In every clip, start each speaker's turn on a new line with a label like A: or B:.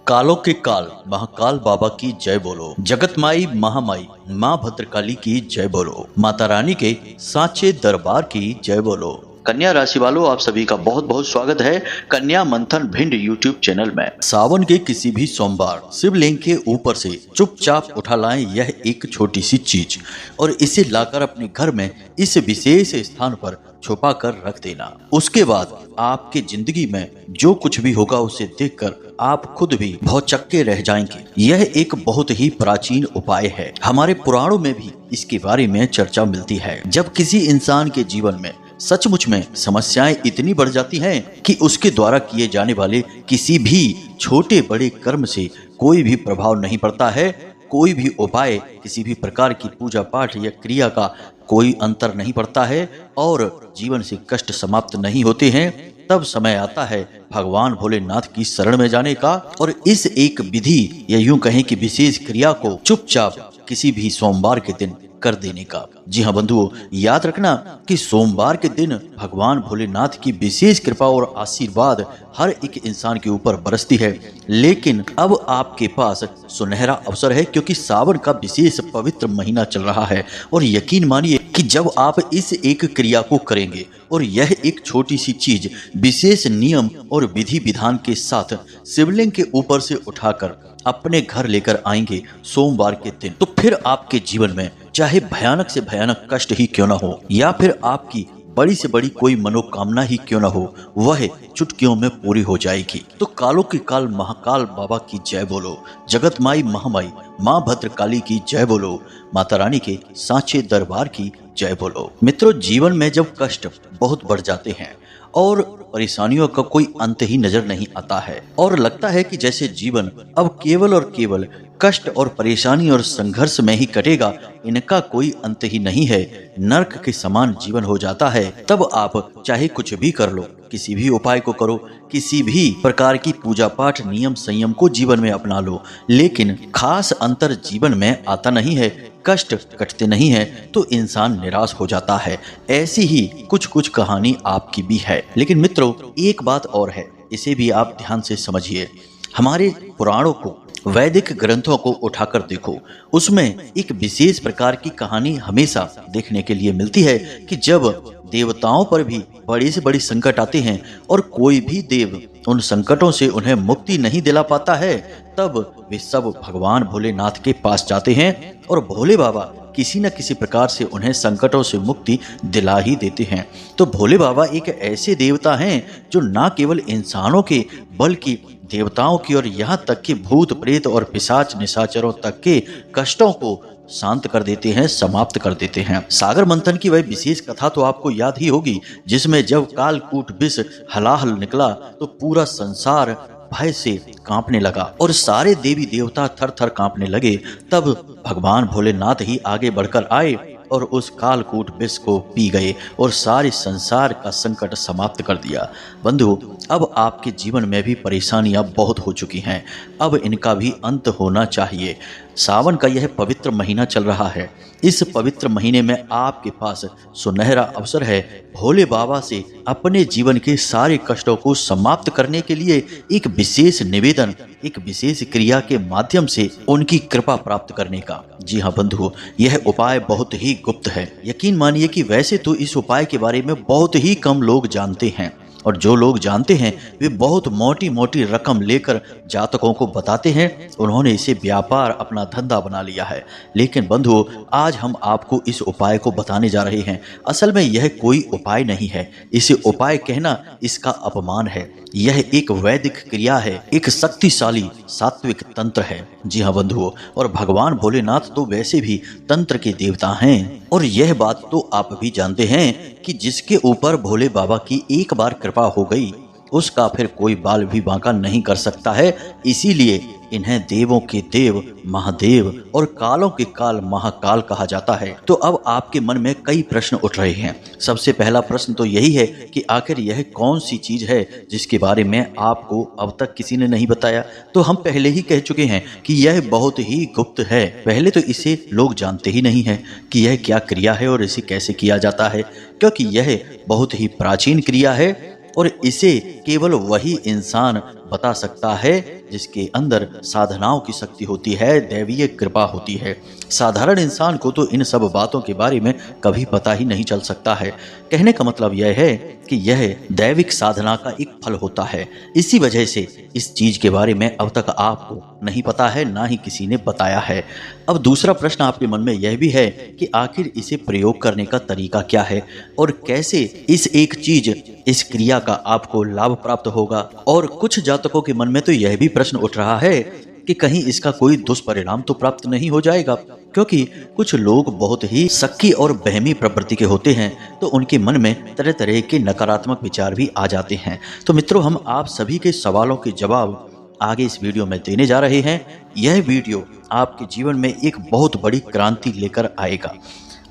A: कालों के काल महाकाल बाबा की जय बोलो। जगत माई महामाई माँ भद्रकाली की जय बोलो। माता रानी के सांचे दरबार की जय बोलो। कन्या राशि वालों, आप सभी का बहुत बहुत स्वागत है कन्या मंथन भिंड यूट्यूब चैनल में। सावन के किसी भी सोमवार शिवलिंग के ऊपर से चुपचाप उठा लाएं यह एक छोटी सी चीज और इसे लाकर अपने घर में इस विशेष स्थान पर छुपा कर रख देना। उसके बाद आपके जिंदगी में जो कुछ भी होगा उसे देखकर आप खुद भी भौचक्के रह जाएंगे। यह एक बहुत ही प्राचीन उपाय है। हमारे पुराणों में भी इसके बारे में चर्चा मिलती है। जब किसी इंसान के जीवन में सचमुच में समस्याएं इतनी बढ़ जाती हैं कि उसके द्वारा किए जाने वाले किसी भी छोटे बड़े कर्म से कोई भी प्रभाव नहीं पड़ता है, कोई भी उपाय, किसी भी प्रकार की पूजा पाठ या क्रिया का कोई अंतर नहीं पड़ता है और जीवन से कष्ट समाप्त नहीं होते हैं, तब समय आता है भगवान भोलेनाथ की शरण में जाने का और इस एक विधि या यूं कहें कि विशेष क्रिया को चुपचाप किसी भी सोमवार के दिन कर देने का। जी हाँ बंधुओं, याद रखना कि सोमवार के दिन भगवान भोलेनाथ की विशेष कृपा और आशीर्वाद हर एक इंसान के ऊपर बरसती है। लेकिन अब आपके पास सुनहरा अवसर है क्योंकि सावन का विशेष पवित्र महीना चल रहा है और यकीन मानिए कि जब आप इस एक क्रिया को करेंगे और यह एक छोटी सी चीज विशेष नियम और विधि विधान के साथ शिवलिंग के ऊपर से उठाकर अपने घर लेकर आएंगे सोमवार के दिन, तो फिर आपके जीवन में चाहे भयानक से भयानक कष्ट ही क्यों ना हो या फिर आपकी बड़ी से बड़ी कोई मनोकामना ही क्यों ना हो, वह चुटकियों में पूरी हो जाएगी। तो कालों के काल महाकाल बाबा की जय बोलो। जगत माई महामाई माँ भद्रकाली की जय बोलो। माता रानी के सांचे दरबार की जय बोलो। मित्रों, जीवन में जब कष्ट बहुत बढ़ जाते हैं और परेशानियों का कोई अंत ही नजर नहीं आता है और लगता है कि जैसे जीवन अब केवल और केवल कष्ट और परेशानी और संघर्ष में ही कटेगा, इनका कोई अंत ही नहीं है, नर्क के समान जीवन हो जाता है, तब आप चाहे कुछ भी कर लो, किसी भी उपाय को करो, किसी भी प्रकार की पूजा पाठ नियम संयम को जीवन में अपना लो, लेकिन खास अंतर जीवन में आता नहीं है, कष्ट कटते नहीं है, तो इंसान निराश हो जाता है। ऐसी ही कुछ कुछ कहानी आपकी भी है। लेकिन मित्रों, एक बात और है, इसे भी आप ध्यान से समझिए। हमारे पुराणों को, वैदिक ग्रंथों को उठाकर देखो, उसमें एक विशेष प्रकार की कहानी हमेशा देखने के लिए मिलती है कि जब देवताओं पर भी बड़े से बड़े संकट आते हैं और कोई भी देव उन संकटों से उन्हें मुक्ति नहीं दिला पाता है, तब वे सब भगवान भोलेनाथ के पास जाते हैं और भोले बाबा किसी न किसी प्रकार से उन्हें संकटों से मुक्ति दिला ही देते हैं। तो भोले बाबा एक ऐसे देवता हैं जो न केवल इंसानों के बल्कि देवताओं की और यहाँ तक कि भूत प्रेत और पिशाच निशाचरों तक के कष्टों को शांत कर देते हैं, समाप्त कर देते हैं। सागर मंथन की वह विशेष कथा तो आपको याद ही होगी, जिसमें जब कालकूट विष हलाहल निकला तो पूरा संसार भय से कांपने लगा और सारे देवी देवता थर थर कांपने लगे। तब भगवान भोलेनाथ ही आगे बढ़कर आए और उस कालकूट विष को पी गए और सारे संसार का संकट समाप्त कर दिया। बंधु, अब आपके जीवन में भी परेशानियां बहुत हो चुकी हैं, अब इनका भी अंत होना चाहिए। सावन का यह पवित्र महीना चल रहा है। इस पवित्र महीने में आपके पास सुनहरा अवसर है भोले बाबा से अपने जीवन के सारे कष्टों को समाप्त करने के लिए एक विशेष निवेदन, एक विशेष क्रिया के माध्यम से उनकी कृपा प्राप्त करने का। जी हाँ बंधुओं, यह उपाय बहुत ही गुप्त है। यकीन मानिए कि वैसे तो इस उपाय के बारे में बहुत ही कम लोग जानते हैं और जो लोग जानते हैं वे बहुत मोटी मोटी रकम लेकर जातकों को बताते हैं। उन्होंने इसे व्यापार, अपना धंधा बना लिया है। लेकिन बंधुओं, आज हम आपको इस उपाय को बताने जा रहे हैं। असल में यह कोई उपाय नहीं है, इसे उपाय कहना इसका अपमान है। यह एक वैदिक क्रिया है, एक शक्तिशाली सात्विक तंत्र है। जी हाँ बंधुओं, और भगवान भोलेनाथ तो वैसे भी तंत्र के देवता हैं और यह बात तो आप भी जानते हैं कि जिसके ऊपर भोले बाबा की एक बार कृपा हो गई उसका फिर कोई बाल भी बांका नहीं कर सकता है। इसीलिए इन्हें देवों के देव महादेव और कालों के काल महाकाल कहा जाता है। तो अब आपके मन में कई प्रश्न उठ रहे हैं। सबसे पहला प्रश्न तो यही है कि आखिर यह कौन सी चीज है जिसके बारे में आपको अब तक किसी ने नहीं बताया। तो हम पहले ही कह चुके हैं कि यह बहुत ही गुप्त है। पहले तो इसे लोग जानते ही नहीं है कि यह क्या क्रिया है और इसे कैसे किया जाता है, क्योंकि यह बहुत ही प्राचीन क्रिया है और इसे केवल वही इंसान बता सकता है, जिसके अंदर साधनाओं की शक्ति होती है, दैवीय कृपा होती है। साधारण इंसान को तो इन सब बातों के बारे में कभी पता ही नहीं चल सकता है। कहने का मतलब यह है कि यह दैविक साधना का एक फल होता है। इसी वजह से इस चीज के बारे में अब तक आपको नहीं पता है, ना ही किसी ने बताया है। अब दूसरा प्रश्न आपके मन में यह भी है कि आखिर इसे प्रयोग करने का तरीका क्या है और कैसे इस एक चीज, इस क्रिया का आपको लाभ प्राप्त होगा। और कुछ जातकों के मन में तो यह भी प्रश्न उठ रहा है कि कहीं इसका कोई दुष्परिणाम तो प्राप्त नहीं हो जाएगा, क्योंकि कुछ लोग बहुत ही शक्की और बहमी प्रवृत्ति के होते हैं, तो उनके मन में तरह तरह के नकारात्मक विचार भी आ जाते हैं। तो मित्रों, हम आप सभी के सवालों के जवाब आगे इस वीडियो में देने जा रहे हैं। यह वीडियो आपके जीवन में एक बहुत बड़ी क्रांति लेकर आएगा।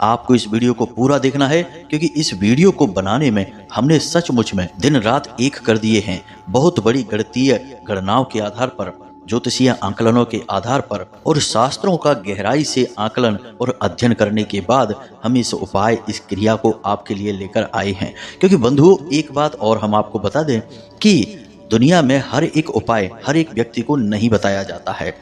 A: आपको इस वीडियो को पूरा देखना है, क्योंकि इस वीडियो को बनाने में हमने सचमुच में दिन रात एक कर दिए हैं। बहुत बड़ी गणितीय गणनाओं के आधार पर, ज्योतिषीय आंकलनों के आधार पर और शास्त्रों का गहराई से आकलन और अध्ययन करने के बाद हम इस उपाय, इस क्रिया को आपके लिए लेकर आए हैं। क्योंकि बंधुओं, एक बात और हम आपको बता दें कि दुनिया में हर एक उपाय हर एक व्यक्ति को नहीं बताया जाता है।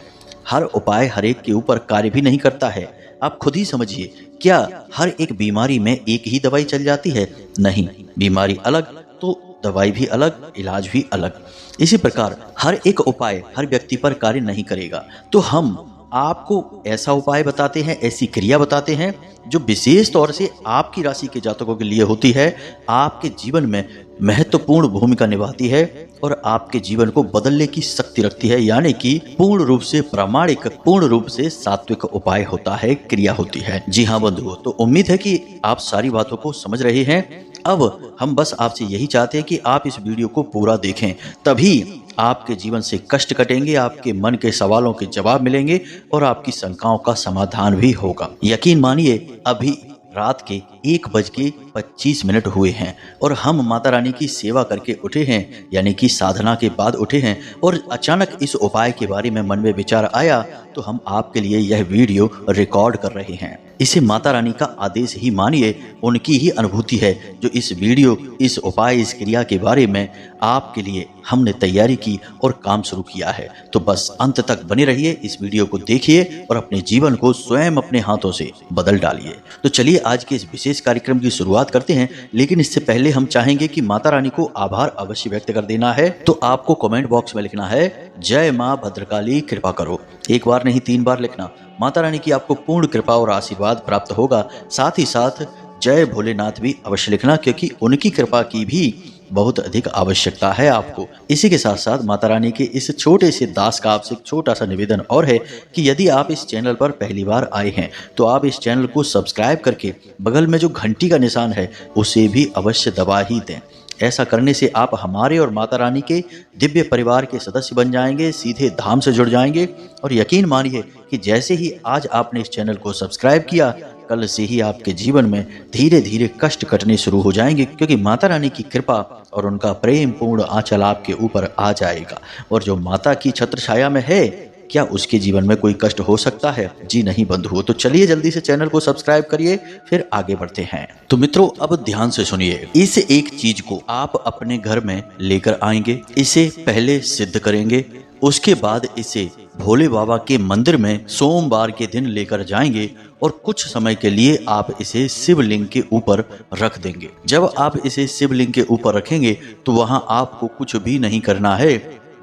A: हर उपाय हर एक के ऊपर कार्य भी नहीं करता है। आप खुद ही समझिए, क्या हर एक बीमारी में एक ही दवाई चल जाती है? नहीं, बीमारी अलग तो दवाई भी अलग, इलाज भी अलग। इसी प्रकार हर एक उपाय हर व्यक्ति पर कार्य नहीं करेगा। तो हम आपको ऐसा उपाय बताते हैं, ऐसी क्रिया बताते हैं जो विशेष तौर से आपकी राशि के जातकों के लिए होती है, आपके जीवन में महत्वपूर्ण भूमिका निभाती है और आपके जीवन को बदलने की शक्ति रखती है। यानी कि पूर्ण रूप से प्रामाणिक, पूर्ण रूप से सात्विक उपाय होता है, क्रिया होती है। जी हाँ बंधुओं, तो उम्मीद है कि आप सारी बातों को समझ रहे हैं। अब हम बस आपसे यही चाहते हैं कि आप इस वीडियो को पूरा देखें, तभी आपके जीवन से कष्ट कटेंगे, आपके मन के सवालों के जवाब मिलेंगे और आपकी शंकाओं का समाधान भी होगा। यकीन मानिए, अभी रात के 1:25 हुए हैं और हम माता रानी की सेवा करके उठे हैं, यानी कि साधना के बाद उठे हैं, और अचानक इस उपाय के बारे में मन में विचार आया तो हम आपके लिए यह वीडियो रिकॉर्ड कर रहे हैं। इसे माता रानी का आदेश ही मानिए, उनकी ही अनुभूति है जो इस वीडियो, इस उपाय, इस क्रिया के बारे में आपके लिए हमने तैयारी की और काम शुरू किया है। तो बस अंत तक बने रहिए, इस वीडियो को देखिए और अपने जीवन को स्वयं अपने हाथों से बदल डालिए। तो चलिए आज के इस विशेष कार्यक्रम की शुरुआत करते हैं, लेकिन इससे पहले हम चाहेंगे कि माता रानी को आभार अवश्य व्यक्त कर देना है। तो आपको कमेंट बॉक्स में लिखना है, जय माँ भद्रकाली कृपा करो। एक बार नहीं, 3 बार लिखना। माता रानी की आपको पूर्ण कृपा और आशीर्वाद प्राप्त होगा। साथ ही साथ जय भोलेनाथ भी अवश्य लिखना, क्योंकि उनकी कृपा की भी बहुत अधिक आवश्यकता है आपको। इसी के साथ साथ माता रानी के इस छोटे से दास का आपसे एक छोटा सा निवेदन और है कि यदि आप इस चैनल पर पहली बार आए हैं तो आप इस चैनल को सब्सक्राइब करके बगल में जो घंटी का निशान है उसे भी अवश्य दबा ही दें। ऐसा करने से आप हमारे और माता रानी के दिव्य परिवार के सदस्य बन जाएंगे, सीधे धाम से जुड़ जाएंगे। और यकीन मानिए कि जैसे ही आज आपने इस चैनल को सब्सक्राइब किया, कल से ही आपके जीवन में धीरे धीरे कष्ट कटने शुरू हो जाएंगे, क्योंकि माता रानी की कृपा और उनका प्रेम पूर्ण आंचल आपके ऊपर आ जाएगा। और जो माता की छत्र छाया में है, क्या उसके जीवन में कोई कष्ट हो सकता है? जी नहीं बंधुओं। तो चलिए जल्दी से चैनल को सब्सक्राइब करिए, फिर आगे बढ़ते हैं। तो मित्रों, अब ध्यान से सुनिए। इस एक चीज को आप अपने घर में लेकर आएंगे, इसे पहले सिद्ध करेंगे, उसके बाद इसे भोले बाबा के मंदिर में सोमवार के दिन लेकर जाएंगे और कुछ समय के लिए आप इसे शिवलिंग के ऊपर रख देंगे। जब आप इसे शिवलिंग के ऊपर रखेंगे तो वहां आपको कुछ भी नहीं करना है,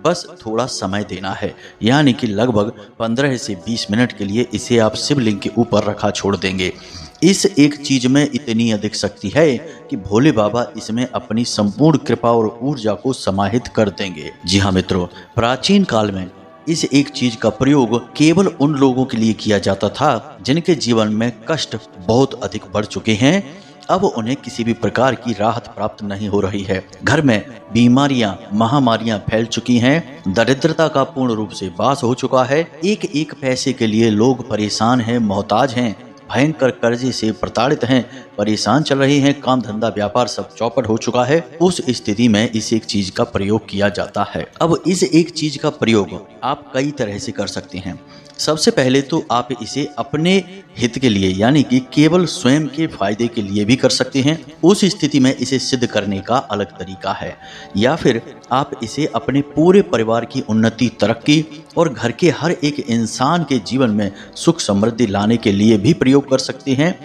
A: बस थोड़ा समय देना है। यानी कि लगभग 15 से 20 मिनट के लिए इसे आप शिवलिंग के ऊपर रखा छोड़ देंगे। इस एक चीज में इतनी अधिक शक्ति है कि भोले बाबा इसमें अपनी संपूर्ण कृपा और ऊर्जा को समाहित कर देंगे। जी हाँ मित्रों, प्राचीन काल में इस एक चीज का प्रयोग केवल उन लोगों के लिए किया जाता था जिनके जीवन में कष्ट बहुत अधिक बढ़ चुके हैं। अब उन्हें किसी भी प्रकार की राहत प्राप्त नहीं हो रही है। घर में बीमारियां, महामारियां फैल चुकी हैं, दरिद्रता का पूर्ण रूप से वास हो चुका है, एक एक पैसे के लिए लोग परेशान हैं, मोहताज हैं, भयंकर कर्जे से प्रताड़ित हैं, परेशान चल रहे हैं, काम धंधा व्यापार सब चौपट हो चुका है। उस स्थिति में इस एक चीज का प्रयोग किया जाता है। अब इस एक चीज का प्रयोग आप कई तरह से कर सकते हैं। सबसे पहले तो आप इसे अपने हित के लिए यानी कि केवल स्वयं के फायदे के लिए भी कर सकते हैं। उस स्थिति में इसे सिद्ध करने का अलग तरीका है। या फिर आप इसे अपने पूरे परिवार की उन्नति, तरक्की और घर के हर एक इंसान के जीवन में सुख समृद्धि लाने के लिए भी प्रयोग कर सकते हैं।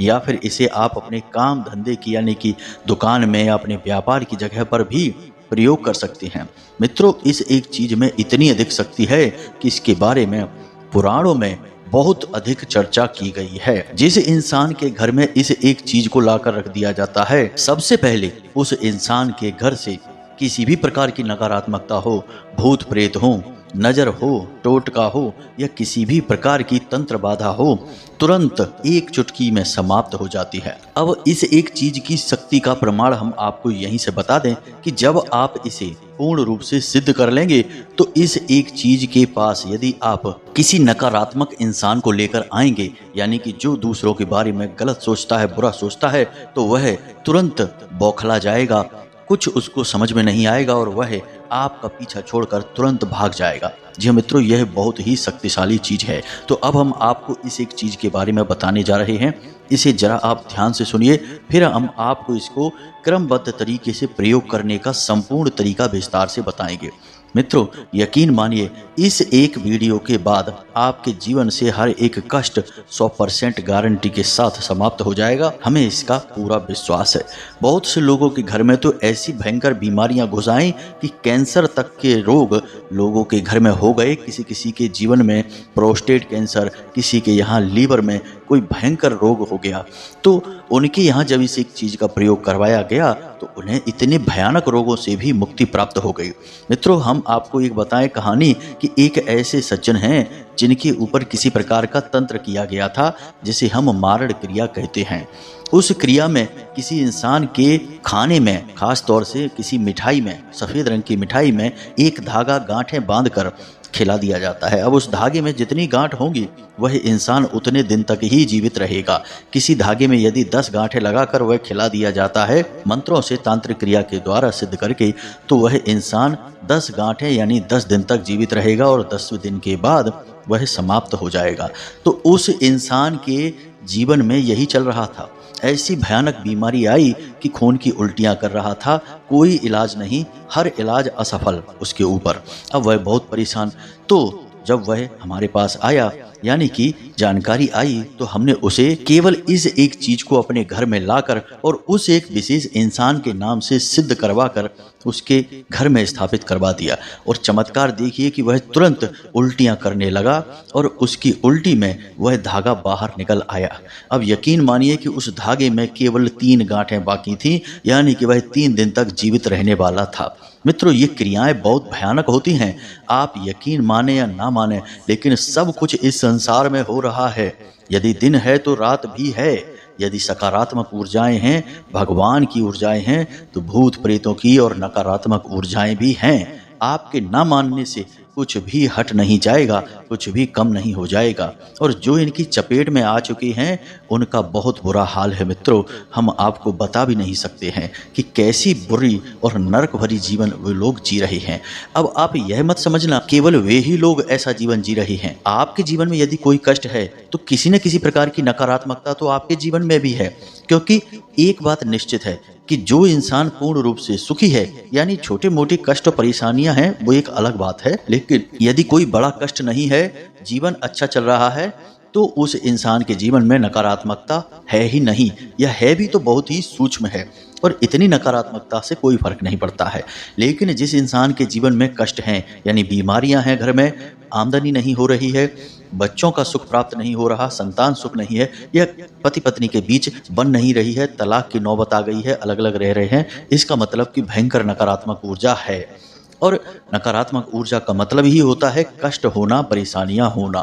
A: या फिर इसे आप अपने काम धंधे की यानी कि दुकान में या अपने व्यापार की जगह पर भी प्रयोग कर सकते हैं। मित्रों, इस एक चीज में इतनी अधिक शक्ति है कि इसके बारे में पुराणों में बहुत अधिक चर्चा की गई है। जिस इंसान के घर में इस एक चीज को लाकर रख दिया जाता है, सबसे पहले उस इंसान के घर से किसी भी प्रकार की नकारात्मकता हो, भूत प्रेत हो, नजर हो, टोटका हो या किसी भी प्रकार की तंत्र बाधा हो, तुरंत एक चुटकी में समाप्त हो जाती है। अब इस एक चीज की शक्ति का प्रमाण हम आपको यहीं से बता दें कि जब आप इसे पूर्ण रूप से सिद्ध कर लेंगे तो इस एक चीज के पास यदि आप किसी नकारात्मक इंसान को लेकर आएंगे, यानी कि जो दूसरों के बारे में गलत सोचता है, बुरा सोचता है, तो वह तुरंत बौखला जाएगा, कुछ उसको समझ में नहीं आएगा और वह आपका पीछा छोड़कर तुरंत भाग जाएगा। जी मित्रों, यह बहुत ही शक्तिशाली चीज है। तो अब हम आपको इस एक चीज के बारे में बताने जा रहे हैं। इसे जरा आप ध्यान से सुनिए, फिर हम आपको इसको क्रमबद्ध तरीके से प्रयोग करने का संपूर्ण तरीका विस्तार से बताएंगे। मित्रों, यकीन मानिए, इस एक वीडियो के बाद आपके जीवन से हर एक कष्ट 100% गारंटी के साथ समाप्त हो जाएगा। हमें इसका पूरा विश्वास है। बहुत से लोगों के घर में तो ऐसी भयंकर बीमारियां घुस आईं कि कैंसर तक के रोग लोगों के घर में हो गए। किसी किसी के जीवन में प्रोस्टेट कैंसर, किसी के यहाँ लीवर में कोई भयंकर रोग हो गया। तो उनके यहाँ जब इस एक चीज का प्रयोग करवाया गया तो उन्हें इतने भयानक रोगों से भी मुक्ति प्राप्त हो गई। मित्रों, हम आपको एक बताएं कहानी कि एक ऐसे सज्जन हैं जिनके ऊपर किसी प्रकार का तंत्र किया गया था, जिसे हम मारण क्रिया कहते हैं। उस क्रिया में किसी इंसान के खाने में, खास तौर से किसी मिठाई में, सफ़ेद रंग की मिठाई में एक धागा गांठें बांधकर खिला दिया जाता है। अब उस धागे में जितनी गांठ होंगी वह इंसान उतने दिन तक ही जीवित रहेगा। किसी धागे में यदि 10 गांठें लगाकर वह खिला दिया जाता है मंत्रों से, तांत्रिक क्रिया के द्वारा सिद्ध करके, तो वह इंसान 10 गांठें यानी 10 दिन तक जीवित रहेगा और 10वें दिन के बाद वह समाप्त हो जाएगा। तो उस इंसान के जीवन में यही चल रहा था। ऐसी भयानक बीमारी आई कि खून की उल्टियां कर रहा था, कोई इलाज नहीं, हर इलाज असफल उसके ऊपर। अब वह बहुत परेशान। तो जब वह हमारे पास आया, यानी कि जानकारी आई, तो हमने उसे केवल इस एक चीज को अपने घर में लाकर और उस एक विशेष इंसान के नाम से सिद्ध करवाकर उसके घर में स्थापित करवा दिया। और चमत्कार देखिए कि वह तुरंत उल्टियां करने लगा और उसकी उल्टी में वह धागा बाहर निकल आया। अब यकीन मानिए कि उस धागे में केवल 3 गांठें बाकी थीं, यानी कि वह 3 दिन तक जीवित रहने वाला था। मित्रों, ये क्रियाएं बहुत भयानक होती हैं। आप यकीन माने या ना माने, लेकिन सब कुछ इस संसार में हो रहा है। यदि दिन है तो रात भी है। यदि सकारात्मक ऊर्जाएं हैं, भगवान की ऊर्जाएं हैं, तो भूत प्रेतों की और नकारात्मक ऊर्जाएं भी हैं। आपके ना मानने से कुछ भी हट नहीं जाएगा, कुछ भी कम नहीं हो जाएगा। और जो इनकी चपेट में आ चुके हैं उनका बहुत बुरा हाल है। मित्रों, हम आपको बता भी नहीं सकते हैं कि कैसी बुरी और नरक भरी जीवन वे लोग जी रहे हैं। अब आप यह मत समझना केवल वे ही लोग ऐसा जीवन जी रहे हैं। आपके जीवन में यदि कोई कष्ट है तो किसी न किसी प्रकार की नकारात्मकता तो आपके जीवन में भी है। क्योंकि एक बात निश्चित है कि जो इंसान पूर्ण रूप से सुखी है, यानी छोटे मोटे कष्ट और परेशानियां हैं वो एक अलग बात है, लेकिन यदि कोई बड़ा कष्ट नहीं है, जीवन अच्छा चल रहा है, तो उस इंसान के जीवन में नकारात्मकता है ही नहीं, या है भी तो बहुत ही सूक्ष्म है और इतनी नकारात्मकता से कोई फर्क नहीं पड़ता है। लेकिन जिस इंसान के जीवन में कष्ट हैं, यानी बीमारियां हैं, घर में आमदनी नहीं हो रही है, बच्चों का सुख प्राप्त नहीं हो रहा, संतान सुख नहीं है, या पति पत्नी के बीच बन नहीं रही है, तलाक की नौबत आ गई है, अलग अलग रह रहे हैं, इसका मतलब कि भयंकर नकारात्मक ऊर्जा है। और नकारात्मक ऊर्जा का मतलब ही होता है कष्ट होना, परेशानियां होना।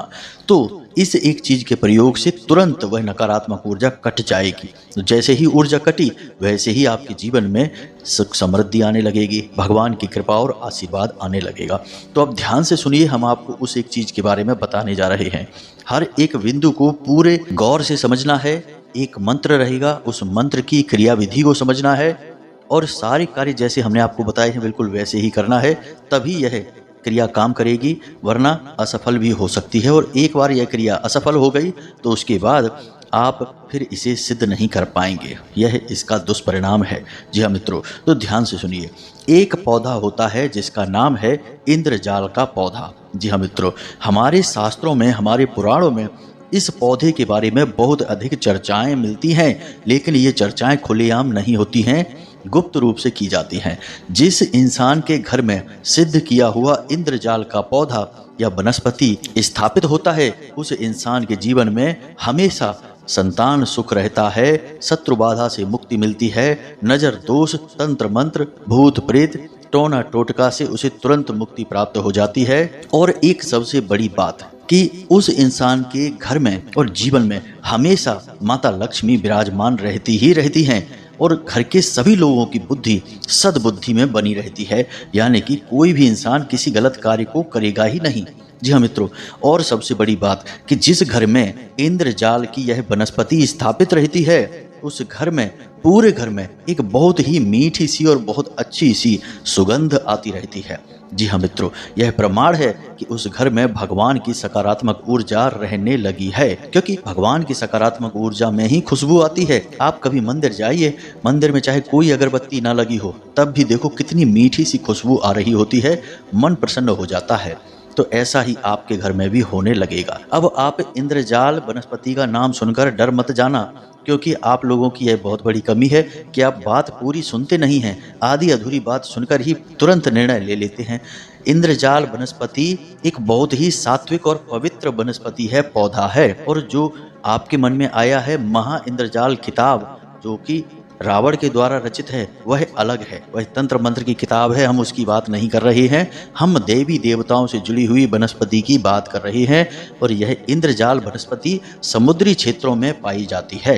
A: तो इस एक चीज के प्रयोग से तुरंत वह नकारात्मक ऊर्जा कट जाएगी। तो जैसे ही ऊर्जा कटी, वैसे ही आपके जीवन में सुख समृद्धि आने लगेगी, भगवान की कृपा और आशीर्वाद आने लगेगा। तो अब ध्यान से सुनिए, हम आपको उस एक चीज के बारे में बताने जा रहे हैं। हर एक बिंदु को पूरे गौर से समझना है। एक मंत्र रहेगा, उस मंत्र की क्रियाविधि को समझना है और सारे कार्य जैसे हमने आपको बताए हैं बिल्कुल वैसे ही करना है, तभी यह क्रिया काम करेगी, वरना असफल भी हो सकती है। और एक बार यह क्रिया असफल हो गई तो उसके बाद आप फिर इसे सिद्ध नहीं कर पाएंगे। यह इसका दुष्परिणाम है। जी हाँ मित्रों, तो ध्यान से सुनिए। एक पौधा होता है जिसका नाम है इंद्रजाल का पौधा। जी हाँ मित्रों, हमारे शास्त्रों में, हमारे पुराणों में इस पौधे के बारे में बहुत अधिक चर्चाएं मिलती हैं, लेकिन ये चर्चाएं खुलेआम नहीं होती हैं, गुप्त रूप से की जाती हैं। जिस इंसान के घर में सिद्ध किया हुआ इंद्रजाल का पौधा या वनस्पति स्थापित होता है, उस इंसान के जीवन में हमेशा संतान सुख रहता है, शत्रु बाधा से मुक्ति मिलती है, नजर दोष, तंत्र मंत्र, भूत प्रेत, टोना टोटका से उसे तुरंत मुक्ति प्राप्त हो जाती है। और एक सबसे बड़ी बात कि उस इंसान के घर में और जीवन में हमेशा माता लक्ष्मी विराजमान रहती ही रहती हैं, और घर के सभी लोगों की बुद्धि सद्बुद्धि में बनी रहती है, यानी कि कोई भी इंसान किसी गलत कार्य को करेगा ही नहीं। जी हाँ मित्रों, और सबसे बड़ी बात कि जिस घर में इंद्रजाल की यह वनस्पति स्थापित रहती है, उस घर में, पूरे घर में एक बहुत ही मीठी सी और बहुत अच्छी सी सुगंध आती रहती है। जी हाँ मित्रों, यह प्रमाण है कि उस घर में भगवान की सकारात्मक ऊर्जा रहने लगी है, क्योंकि भगवान की सकारात्मक ऊर्जा में ही खुशबू आती है। आप कभी मंदिर जाइए, मंदिर में चाहे कोई अगरबत्ती ना लगी हो, तब भी देखो कितनी मीठी सी खुशबू आ रही होती है, मन प्रसन्न हो जाता है। तो ऐसा ही आपके घर में भी होने लगेगा। अब आप इंद्रजाल वनस्पति का नाम सुनकर डर मत जाना, क्योंकि आप लोगों की यह बहुत बड़ी कमी है कि आप बात पूरी सुनते नहीं हैं, आधी अधूरी बात सुनकर ही तुरंत निर्णय ले लेते हैं। इंद्रजाल वनस्पति एक बहुत ही सात्विक और पवित्र वनस्पति है, पौधा है। और जो आपके मन में आया है महा इंद्रजाल किताब, जो कि रावण के द्वारा रचित है, वह अलग है, वह तंत्र मंत्र की किताब है। हम उसकी बात नहीं कर रहे हैं, हम देवी देवताओं से जुड़ी हुई वनस्पति की बात कर रहे हैं। और यह इंद्रजाल वनस्पति समुद्री क्षेत्रों में पाई जाती है,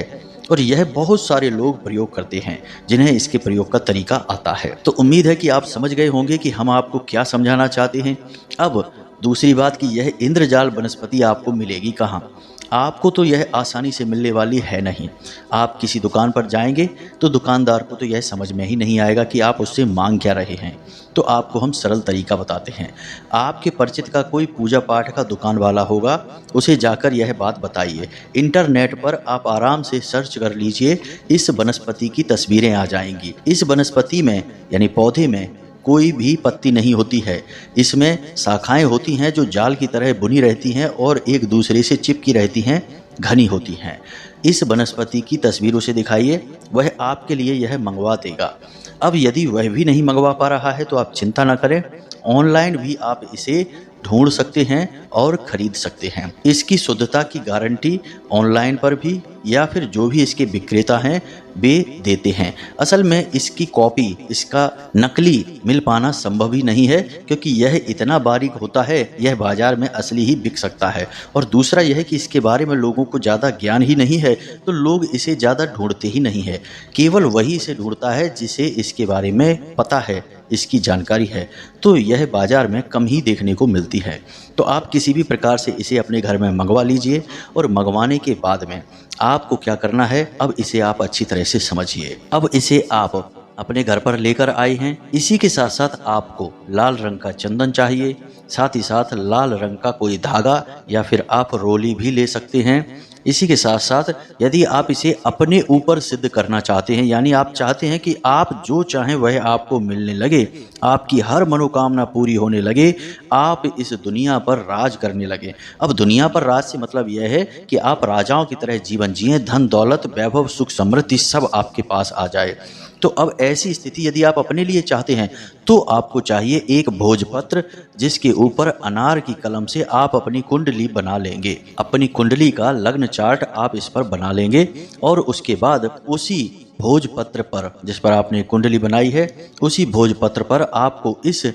A: और यह बहुत सारे लोग प्रयोग करते हैं जिन्हें इसके प्रयोग का तरीका आता है। तो उम्मीद है कि आप समझ गए होंगे कि हम आपको क्या समझाना चाहते हैं। अब दूसरी बात कि यह इंद्रजाल वनस्पति आपको मिलेगी कहाँ। आपको तो यह आसानी से मिलने वाली है नहीं। आप किसी दुकान पर जाएंगे तो दुकानदार को तो यह समझ में ही नहीं आएगा कि आप उससे मांग क्या रहे हैं। तो आपको हम सरल तरीका बताते हैं। आपके परिचित का कोई पूजा पाठ का दुकान वाला होगा, उसे जाकर यह बात बताइए। इंटरनेट पर आप आराम से सर्च कर लीजिए, इस वनस्पति की तस्वीरें आ जाएंगी। इस वनस्पति में यानी पौधे में कोई भी पत्ती नहीं होती है। इसमें शाखाएं होती हैं जो जाल की तरह बुनी रहती हैं और एक दूसरे से चिपकी रहती हैं, घनी होती हैं। इस वनस्पति की तस्वीर उसे दिखाइए, वह आपके लिए यह मंगवा देगा। अब यदि वह भी नहीं मंगवा पा रहा है तो आप चिंता ना करें, ऑनलाइन भी आप इसे ढूंढ सकते हैं और खरीद सकते हैं। इसकी शुद्धता की गारंटी ऑनलाइन पर भी या फिर जो भी इसके विक्रेता हैं वे देते हैं। असल में इसकी कॉपी, इसका नकली मिल पाना संभव ही नहीं है, क्योंकि यह इतना बारीक होता है, यह बाजार में असली ही बिक सकता है। और दूसरा यह है कि इसके बारे में लोगों को ज़्यादा ज्ञान ही नहीं है, तो लोग इसे ज़्यादा ढूंढते ही नहीं है। केवल वही इसे ढूंढता है जिसे इसके बारे में पता है, इसकी जानकारी है, तो यह बाजार में कम ही देखने को मिलती है। तो आप किसी भी प्रकार से इसे अपने घर में मंगवा लीजिए, और मंगवाने के बाद में आपको क्या करना है, अब इसे आप अच्छी तरह से समझिए। अब इसे आप अपने घर पर लेकर आए हैं, इसी के साथ साथ आपको लाल रंग का चंदन चाहिए, साथ ही साथ लाल रंग का कोई धागा या फिर आप रोली भी ले सकते हैं। इसी के साथ साथ यदि आप इसे अपने ऊपर सिद्ध करना चाहते हैं, यानी आप चाहते हैं कि आप जो चाहें वह आपको मिलने लगे, आपकी हर मनोकामना पूरी होने लगे, आप इस दुनिया पर राज करने लगे। अब दुनिया पर राज से मतलब यह है कि आप राजाओं की तरह जीवन जिएं, धन दौलत वैभव सुख समृद्धि सब आपके पास आ जाए। तो अब ऐसी स्थिति यदि आप अपने लिए चाहते हैं तो आपको चाहिए एक भोजपत्र, जिसके ऊपर अनार की कलम से आप अपनी कुंडली बना लेंगे। अपनी कुंडली का लग्न चार्ट आप इस पर बना लेंगे, और उसके बाद उसी भोजपत्र पर, जिस पर आपने कुंडली बनाई है, उसी भोजपत्र पर आपको इस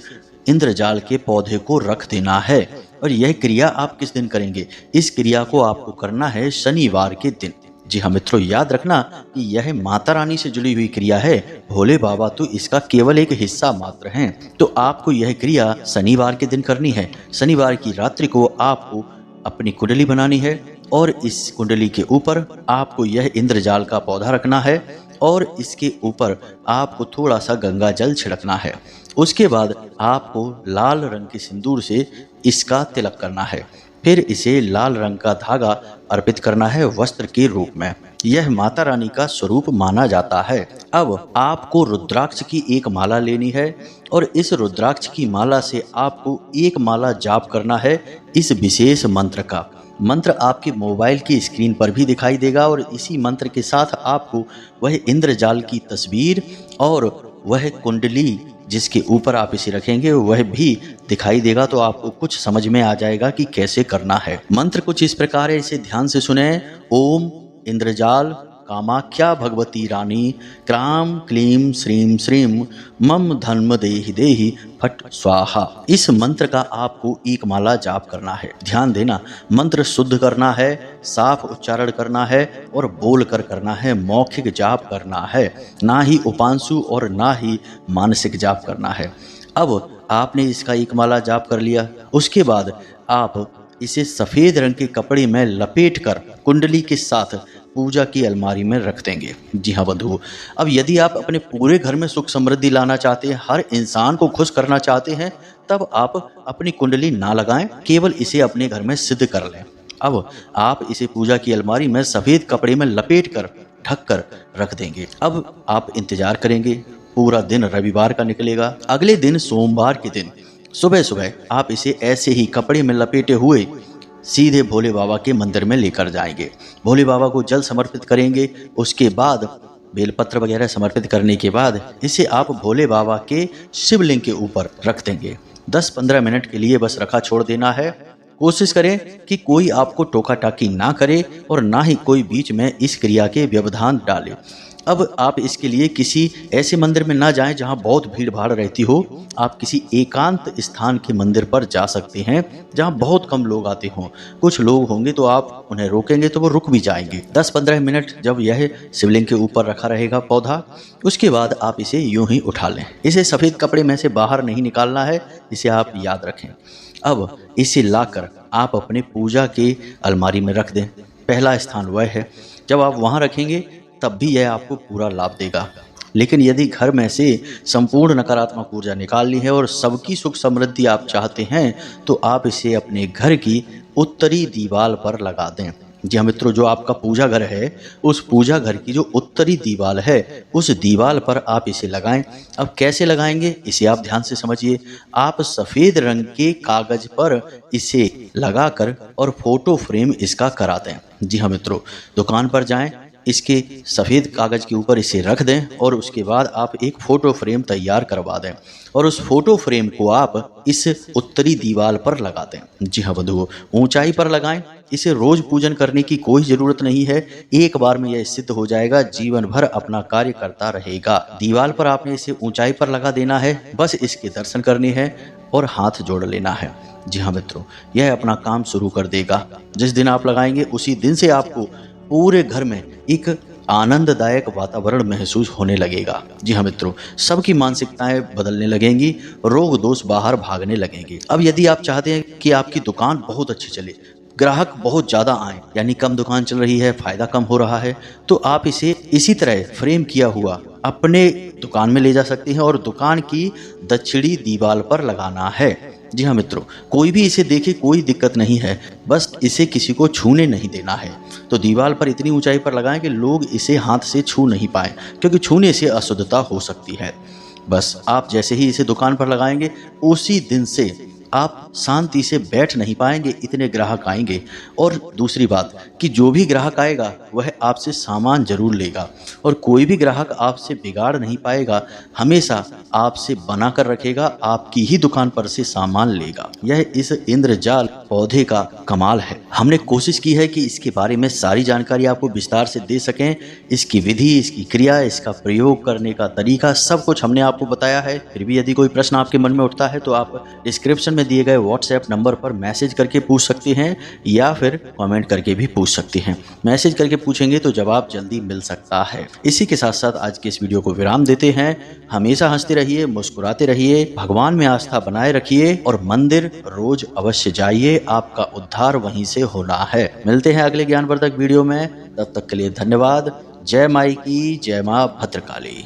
A: इंद्रजाल के पौधे को रख देना है। और यह क्रिया आप किस दिन करेंगे? इस क्रिया को आपको करना है शनिवार के दिन। जी हाँ मित्रों, याद रखना कि यह माता रानी से जुड़ी हुई क्रिया है, भोले बाबा तो इसका केवल एक हिस्सा मात्र हैं। तो आपको यह क्रिया शनिवार के दिन करनी है। शनिवार की रात्रि को आपको अपनी कुंडली बनानी है, और इस कुंडली के ऊपर आपको यह इंद्रजाल का पौधा रखना है, और इसके ऊपर आपको थोड़ा सा गंगा जल छिड़कना है। उसके बाद आपको लाल रंग के सिंदूर से इसका तिलक करना है। फिर इसे लाल रंग का धागा अर्पित करना है वस्त्र के रूप में। यह माता रानी का स्वरूप माना जाता है। अब आपको रुद्राक्ष की एक माला लेनी है और इस रुद्राक्ष की माला से आपको एक माला जाप करना है इस विशेष मंत्र का। मंत्र आपके मोबाइल की स्क्रीन पर भी दिखाई देगा और इसी मंत्र के साथ आपको वह इंद्रजाल की तस्वीर और वह कुंडली जिसके ऊपर आप इसे रखेंगे वह भी दिखाई देगा। तो आपको कुछ समझ में आ जाएगा कि कैसे करना है। मंत्र कुछ इस प्रकार है, इसे ध्यान से सुने। ओम इंद्रजाल कामाख्या भगवती रानी क्राम क्लीम श्रीम श्रीम मम धर्म देहि देहि फट स्वाहा। इस मंत्र का आपको एक माला जाप करना है। ध्यान देना, मंत्र शुद्ध करना है, साफ उच्चारण करना है और बोल कर करना है। मौखिक जाप करना है, ना ही उपांशु और ना ही मानसिक जाप करना है। अब आपने इसका एक माला जाप कर लिया। उसके बाद आप इसे सफ़ेद रंग के कपड़े में लपेट कर कुंडली के साथ पूजा की अलमारी में रख देंगे। जी हाँ बंधुओं, अब यदि आप अपने पूरे घर में सुख समृद्धि लाना चाहते हैं, हर इंसान को खुश करना चाहते हैं, तब आप अपनी कुंडली ना लगाएं, केवल इसे अपने घर में सिद्ध कर लें। अब आप इसे पूजा की अलमारी में सफ़ेद कपड़े में लपेट कर ढक कर रख देंगे। अब आप इंतजार करेंगे। पूरा दिन रविवार का निकलेगा। अगले दिन सोमवार के दिन सुबह सुबह आप इसे ऐसे ही कपड़े में लपेटे हुए सीधे भोले बाबा के मंदिर में लेकर जाएंगे। भोले बाबा को जल समर्पित करेंगे। उसके बाद बेलपत्र वगैरह समर्पित करने के बाद इसे आप भोले बाबा के शिवलिंग के ऊपर रख देंगे। 10-15 मिनट के लिए बस रखा छोड़ देना है। कोशिश करें कि कोई आपको टोका टाकी ना करे और ना ही कोई बीच में इस क्रिया के व्यवधान डाले। अब आप इसके लिए किसी ऐसे मंदिर में ना जाएं जहां बहुत भीड़ भाड़ रहती हो। आप किसी एकांत स्थान के मंदिर पर जा सकते हैं जहां बहुत कम लोग आते हों। कुछ लोग होंगे तो आप उन्हें रोकेंगे तो वो रुक भी जाएंगे। 10-15 मिनट जब यह शिवलिंग के ऊपर रखा रहेगा पौधा, उसके बाद आप इसे यूं ही उठा लें। इसे सफ़ेद कपड़े में से बाहर नहीं निकालना है, इसे आप याद रखें। अब इसे लाकर आप अपने पूजा के अलमारी में रख दें। पहला स्थान वह है, जब आप वहाँ रखेंगे तब भी यह आपको पूरा लाभ देगा। लेकिन यदि घर में से संपूर्ण नकारात्मक ऊर्जा निकालनी है और सबकी सुख समृद्धि आप चाहते हैं तो आप इसे अपने घर की उत्तरी दीवार पर लगा दें। जी हाँ मित्रों, जो आपका पूजा घर है उस पूजा घर की जो उत्तरी दीवार है उस दीवार पर आप इसे लगाएं। अब कैसे लगाएंगे इसे आप ध्यान से समझिए। आप सफ़ेद रंग के कागज पर इसे लगाकर और फोटो फ्रेम इसका करा दें। जी हाँ मित्रों, दुकान पर जाएं, इसके सफ़ेद कागज़ के ऊपर इसे रख दें और उसके बाद आप एक फ़ोटो फ्रेम तैयार करवा दें और उस फोटो फ्रेम को आप इस उत्तरी दीवार पर लगा दें। जी हाँ बंधुओं, ऊंचाई पर लगाएं। इसे रोज पूजन करने की कोई ज़रूरत नहीं है, एक बार में यह सिद्ध हो जाएगा, जीवन भर अपना कार्य करता रहेगा। दीवार पर आपने इसे ऊंचाई पर लगा देना है, बस इसके दर्शन करने हैं और हाथ जोड़ लेना है। जी हाँ मित्रों, यह अपना काम शुरू कर देगा। जिस दिन आप लगाएंगे उसी दिन से आपको पूरे घर में एक आनंददायक वातावरण महसूस होने लगेगा। जी हाँ मित्रों, सबकी मानसिकताएं बदलने लगेंगी, रोग दोष बाहर भागने लगेंगे। अब यदि आप चाहते हैं कि आपकी दुकान बहुत अच्छी चले, ग्राहक बहुत ज़्यादा आए, यानी कम दुकान चल रही है, फायदा कम हो रहा है, तो आप इसे इसी तरह फ्रेम किया हुआ अपने दुकान में ले जा सकते हैं और दुकान की दक्षिणी दीवार पर लगाना है। जी हाँ मित्रों, कोई भी इसे देखे कोई दिक्कत नहीं है, बस इसे किसी को छूने नहीं देना है। तो दीवार पर इतनी ऊंचाई पर लगाएं कि लोग इसे हाथ से छू नहीं पाएं, क्योंकि छूने से अशुद्धता हो सकती है। बस आप जैसे ही इसे दुकान पर लगाएंगे उसी दिन से आप शांति से बैठ नहीं पाएंगे, इतने ग्राहक आएंगे। और दूसरी बात कि जो भी ग्राहक आएगा वह आपसे सामान जरूर लेगा और कोई भी ग्राहक आपसे बिगाड़ नहीं पाएगा, हमेशा आपसे बना कर रखेगा, आपकी ही दुकान पर से सामान लेगा। यह इस इंद्रजाल पौधे का कमाल है। हमने कोशिश की है कि इसके बारे में सारी जानकारी आपको विस्तार से दे सकें। इसकी विधि, इसकी क्रिया, इसका प्रयोग करने का तरीका, सब कुछ हमने आपको बताया है। फिर भी यदि कोई प्रश्न आपके मन में उठता है तो आप डिस्क्रिप्शन में दिए गए व्हाट्सएप नंबर पर मैसेज करके पूछ सकते हैं या फिर कमेंट करके भी पूछ सकते हैं। मैसेज करके पूछेंगे तो जवाब जल्दी मिल सकता है। इसी के साथ साथ आज के इस वीडियो को विराम देते हैं। हमेशा हंसते रहिए, मुस्कुराते रहिए, भगवान में आस्था बनाए रखिए और मंदिर रोज अवश्य जाइए, आपका उद्धार वहीं से होना है। मिलते हैं अगले ज्ञानवर्धक वीडियो में, तब तक के लिए धन्यवाद। जय माई की जय माँ भद्रकाली।